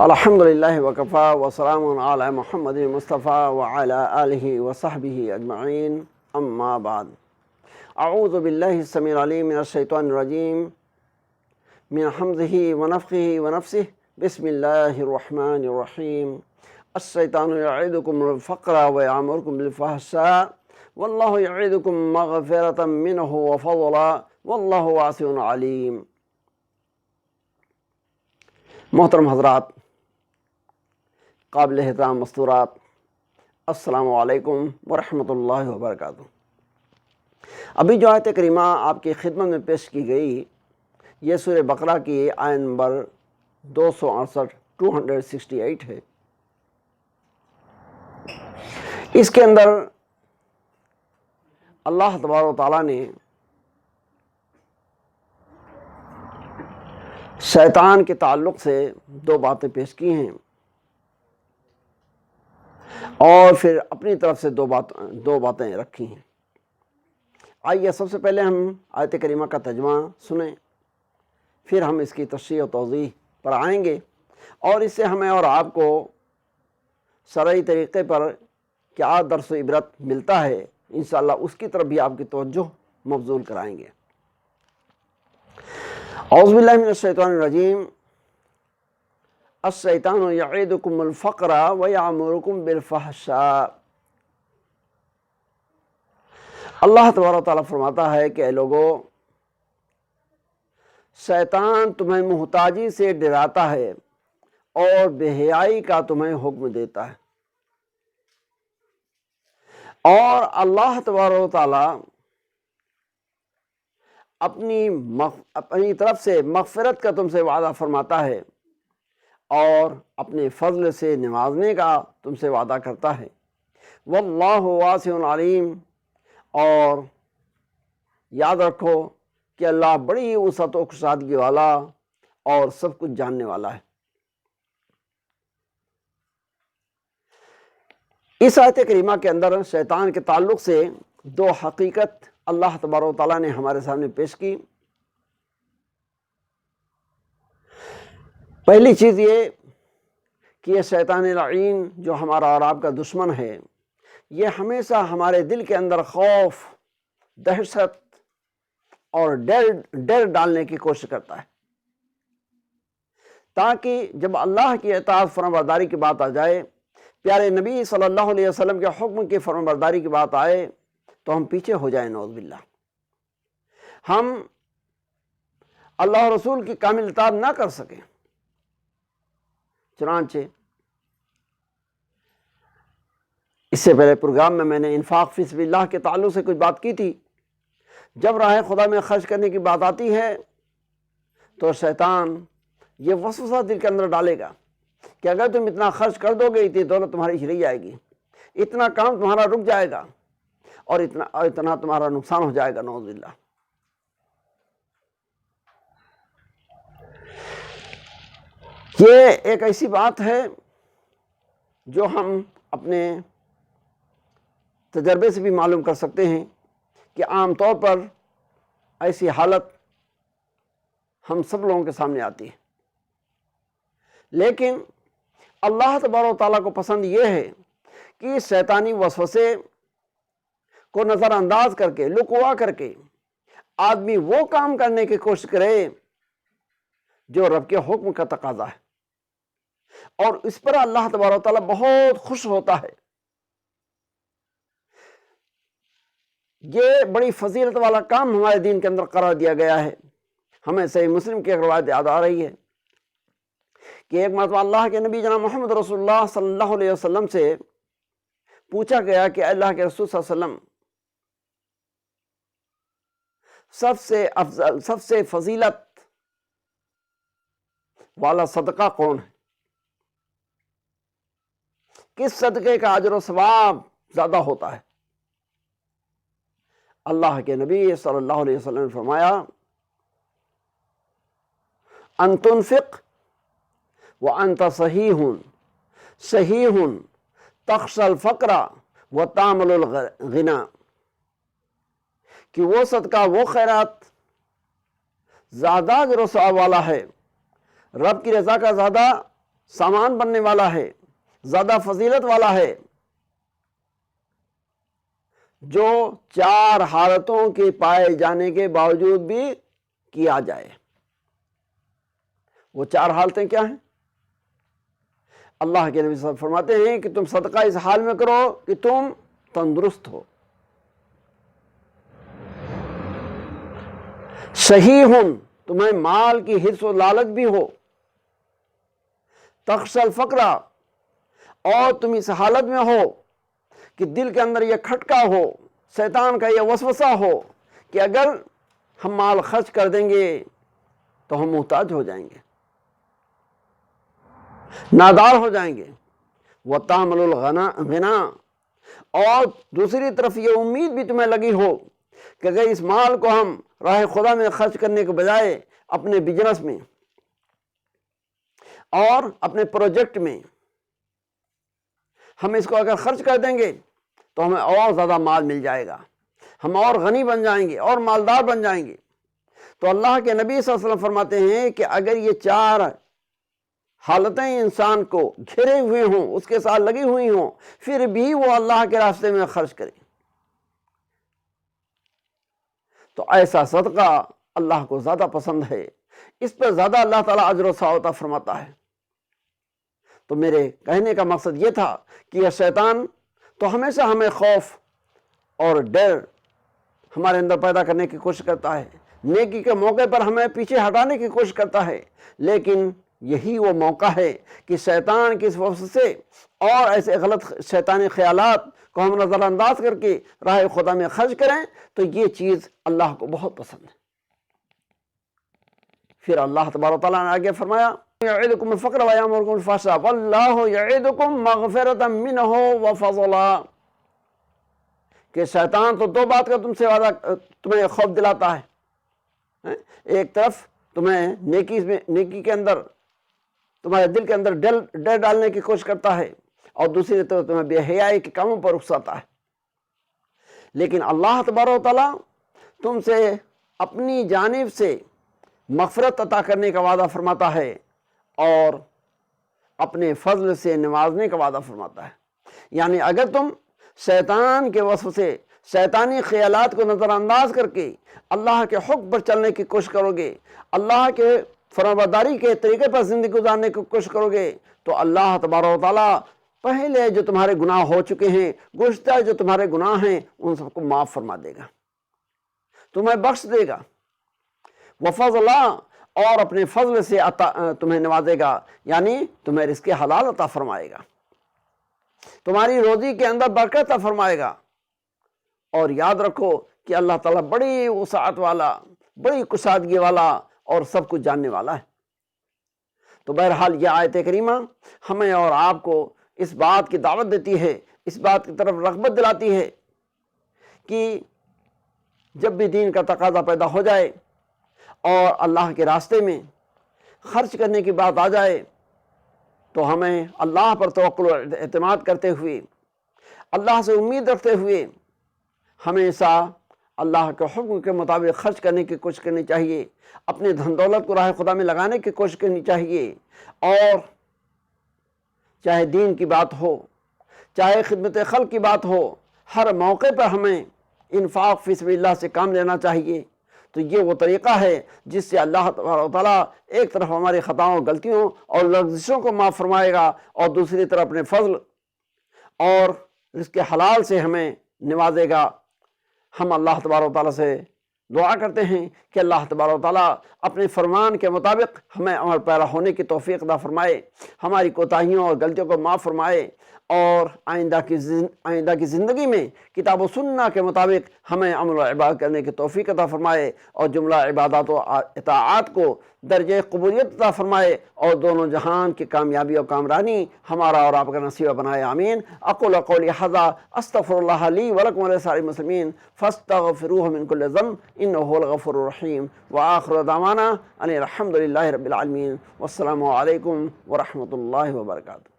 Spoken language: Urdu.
الحمدللہ وکفا وسلام علی محمد مصطفیٰ وعلی آلہ وصحبہ اجمعین اما بعد اعوذ باللہ السمیع العلیم من الشیطان الرجیم من حمزہ ونفخہ ونفثہ بسم اللہ الرحمن الرحیم الشیطان یعدکم الفقر ویأمرکم بالفحشاء واللہ یعدکم مغفرۃ منہ وفضلا واللہ واسع علیم۔ محترم حضرات، قابل احترام مستورات، السلام علیکم ورحمۃ اللہ وبرکاتہ۔ ابھی جو آیت کریمہ آپ کی خدمت میں پیش کی گئی یہ سورہ بقرہ کی آیت نمبر 268 ہے۔ اس کے اندر اللہ تبارک و تعالیٰ نے شیطان کے تعلق سے دو باتیں پیش کی ہیں اور پھر اپنی طرف سے دو باتیں رکھی ہیں۔ آئیے سب سے پہلے ہم آیت کریمہ کا ترجمہ سنیں، پھر ہم اس کی تشریح و توضیح پر آئیں گے اور اس سے ہمیں اور آپ کو شرعی طریقے پر کیا درس و عبرت ملتا ہے انشاءاللہ اس کی طرف بھی آپ کی توجہ مبذول کرائیں گے۔ اعوذ باللہ من الشیطان الرجیم۔ الشیطان یعدکم الفقر ویأمرکم بالفحشاء۔ اللہ تبارک و تعالیٰ فرماتا ہے کہ اے لوگو، شیطان تمہیں محتاجی سے ڈراتا ہے اور بے حیائی کا تمہیں حکم دیتا ہے، اور اللہ تبارک و تعالیٰ اپنی طرف سے مغفرت کا تم سے وعدہ فرماتا ہے اور اپنے فضل سے نوازنے کا تم سے وعدہ کرتا ہے۔ واللہ واسع علیم، اور یاد رکھو کہ اللہ بڑی وسعت و کشادگی والا اور سب کچھ جاننے والا ہے۔ اس آیت کریمہ کے اندر شیطان کے تعلق سے دو حقیقت اللہ تبارک و تعالیٰ نے ہمارے سامنے پیش کی۔ پہلی چیز یہ کہ یہ شیطان لعین جو ہمارا اور آپ کا دشمن ہے، یہ ہمیشہ ہمارے دل کے اندر خوف، دہشت اور ڈر ڈالنے کی کوشش کرتا ہے، تاکہ جب اللہ کی اطاعت فرمانبرداری کی بات آ جائے، پیارے نبی صلی اللہ علیہ وسلم کے حکم کی فرمانبرداری کی بات آئے تو ہم پیچھے ہو جائیں، نعوذ باللہ، ہم اللہ اور رسول کی کامل اطاعت نہ کر سکیں۔ چنانچہ اس سے پہلے پروگرام میں نے انفاق فی سبیل اللہ کے تعلق سے کچھ بات کی تھی۔ جب راہ خدا میں خرچ کرنے کی بات آتی ہے تو شیطان یہ وسوسہ دل کے اندر ڈالے گا کہ اگر تم اتنا خرچ کر دو گے اتنی دولت تمہاری چلی جائے گی، اتنا کام تمہارا رک جائے گا اور اتنا تمہارا نقصان ہو جائے گا، نعوذ باللہ۔ یہ ایک ایسی بات ہے جو ہم اپنے تجربے سے بھی معلوم کر سکتے ہیں کہ عام طور پر ایسی حالت ہم سب لوگوں کے سامنے آتی ہے، لیکن اللہ تبارک و تعالیٰ کو پسند یہ ہے کہ شیطانی وسوسے کو نظر انداز کر کے، لکوا کر کے آدمی وہ کام کرنے کی کوشش کرے جو رب کے حکم کا تقاضا ہے، اور اس پر اللہ تبارک و تعالیٰ بہت خوش ہوتا ہے۔ یہ بڑی فضیلت والا کام ہمارے دین کے اندر قرار دیا گیا ہے۔ ہمیں صحیح مسلم کی ایک روایت یاد آ رہی ہے کہ ایک مرتبہ اللہ کے نبی جناب محمد رسول اللہ صلی اللہ علیہ وسلم سے پوچھا گیا کہ اللہ کے رسول صلی اللہ علیہ وسلم، سب سے افضل، سب سے فضیلت والا صدقہ کون ہے؟ کس صدقے کا اجر و ثواب زیادہ ہوتا ہے؟ اللہ کے نبی صلی اللہ علیہ وسلم نے فرمایا، ان تنفق وانت صحیح تخشى الفقر وتامل الغنى، کہ وہ صدقہ، وہ خیرات زیادہ اجر و ثواب والا ہے، رب کی رضا کا زیادہ سامان بننے والا ہے، زیادہ فضیلت والا ہے، جو 4 حالتوں کے پائے جانے کے باوجود بھی کیا جائے۔ وہ 4 حالتیں کیا ہیں؟ اللہ کے نبی صلی اللہ علیہ وسلم فرماتے ہیں کہ تم صدقہ اس حال میں کرو کہ تم تندرست ہو، صحیح، تمہیں مال کی حرص و لالچ بھی ہو، تخشى الفقر، اور تم اس حالت میں ہو کہ دل کے اندر یہ کھٹکا ہو، شیطان کا یہ وسوسہ ہو کہ اگر ہم مال خرچ کر دیں گے تو ہم محتاج ہو جائیں گے، نادار ہو جائیں گے۔ وَتَعْمَلُ الْغِنَى، اور دوسری طرف یہ امید بھی تمہیں لگی ہو کہ اگر اس مال کو ہم راہ خدا میں خرچ کرنے کے بجائے اپنے بزنس میں اور اپنے پروجیکٹ میں ہم اس کو اگر خرچ کر دیں گے تو ہمیں اور زیادہ مال مل جائے گا، ہم اور غنی بن جائیں گے اور مالدار بن جائیں گے۔ تو اللہ کے نبی صلی اللہ علیہ وسلم فرماتے ہیں کہ اگر یہ 4 حالتیں انسان کو گھرے ہوئے ہوں، اس کے ساتھ لگی ہوئی ہوں، پھر بھی وہ اللہ کے راستے میں خرچ کرے، تو ایسا صدقہ اللہ کو زیادہ پسند ہے، اس پر زیادہ اللہ تعالیٰ اجر و ثواب عطا فرماتا ہے۔ تو میرے کہنے کا مقصد یہ تھا کہ یہ شیطان تو ہمیشہ ہمیں خوف اور ڈر ہمارے اندر پیدا کرنے کی کوشش کرتا ہے، نیکی کے موقع پر ہمیں پیچھے ہٹانے کی کوشش کرتا ہے، لیکن یہی وہ موقع ہے کہ شیطان کی اس وسوسے اور ایسے غلط شیطانی خیالات کو ہم نظر انداز کر کے راہ خدا میں خرچ کریں، تو یہ چیز اللہ کو بہت پسند ہے۔ پھر اللہ تبارک و تعالیٰ نے آگے فرمایا یعدکم الفقر ویامرکم بالفحشاء واللہ یعدکم مغفرۃ منہ وفضلا، کہ شیطان تو 2 بات کا تم سے وعدہ، تمہیں خوف دلاتا ہے، ایک طرف تمہیں نیکی کے اندر، تمہارے دل کے اندر ڈر ڈالنے کی کوشش کرتا ہے، اور دوسری طرف تمہیں بے حیائی کے کاموں پر اکساتا ہے۔ لیکن اللہ تبارک و تعالیٰ تم سے اپنی جانب سے مغفرت عطا کرنے کا وعدہ فرماتا ہے اور اپنے فضل سے نوازنے کا وعدہ فرماتا ہے۔ یعنی اگر تم شیطان کے وسوسے، شیطانی خیالات کو نظر انداز کر کے اللہ کے حکم پر چلنے کی کوشش کرو گے، اللہ کے فرمانبرداری کے طریقے پر زندگی گزارنے کی کوشش کرو گے، تو اللہ تبارک و تعالیٰ پہلے جو تمہارے گناہ ہو چکے ہیں، گزشتہ جو تمہارے گناہ ہیں، ان سب کو معاف فرما دے گا، تمہیں بخش دے گا، وفضلا، اور اپنے فضل سے تمہیں نوازے گا، یعنی تمہیں رزق حلال عطا فرمائے گا، تمہاری روزی کے اندر برکت عطا فرمائے گا۔ اور یاد رکھو کہ اللہ تعالیٰ بڑی وسعت والا، بڑی کشادگی والا اور سب کچھ جاننے والا ہے۔ تو بہرحال یہ آیت کریمہ ہمیں اور آپ کو اس بات کی دعوت دیتی ہے، اس بات کی طرف رغبت دلاتی ہے کہ جب بھی دین کا تقاضا پیدا ہو جائے اور اللہ کے راستے میں خرچ کرنے کی بات آ جائے، تو ہمیں اللہ پر توکل و اعتماد کرتے ہوئے، اللہ سے امید رکھتے ہوئے ہمیشہ اللہ کے حکم کے مطابق خرچ کرنے کی کوشش کرنی چاہیے، اپنے دھن دولت کو راہ خدا میں لگانے کی کوشش کرنی چاہیے، اور چاہے دین کی بات ہو، چاہے خدمت خلق کی بات ہو، ہر موقع پر ہمیں انفاق فی سبیل اللہ سے کام لینا چاہیے۔ تو یہ وہ طریقہ ہے جس سے اللہ تعالیٰ ایک طرف ہماری خطاؤں، غلطیوں اور لغزشوں کو معاف فرمائے گا، اور دوسری طرف اپنے فضل اور رزق حلال سے ہمیں نوازے گا۔ ہم اللہ تبارک و تعالیٰ سے دعا کرتے ہیں کہ اللہ تبارک و تعالیٰ اپنے فرمان کے مطابق ہمیں عمل پیرا ہونے کی توفیق عطا فرمائے، ہماری کوتاہیوں اور غلطیوں کو معاف فرمائے، اور آئندہ کی زندگی میں کتاب و سنہ کے مطابق ہمیں عمل و عبادت کرنے کی توفیق عطا فرمائے، اور جملہ عبادات و اطاعات کو درجہ قبولیت عطا فرمائے، اور دونوں جہان کی کامیابی اور کامرانی ہمارا اور آپ کا نصیب بنائے، آمین۔ اقول قولی ھذا استغفر اللہ لی ولکم ولسائر المسلمین فاستغفروہ من کل ذنب انہ هو الغفور الرحیم، وآخر دعوانا ان الحمد للہ رب العالمین، والسلام علیکم ورحمۃ اللہ وبرکاتہ۔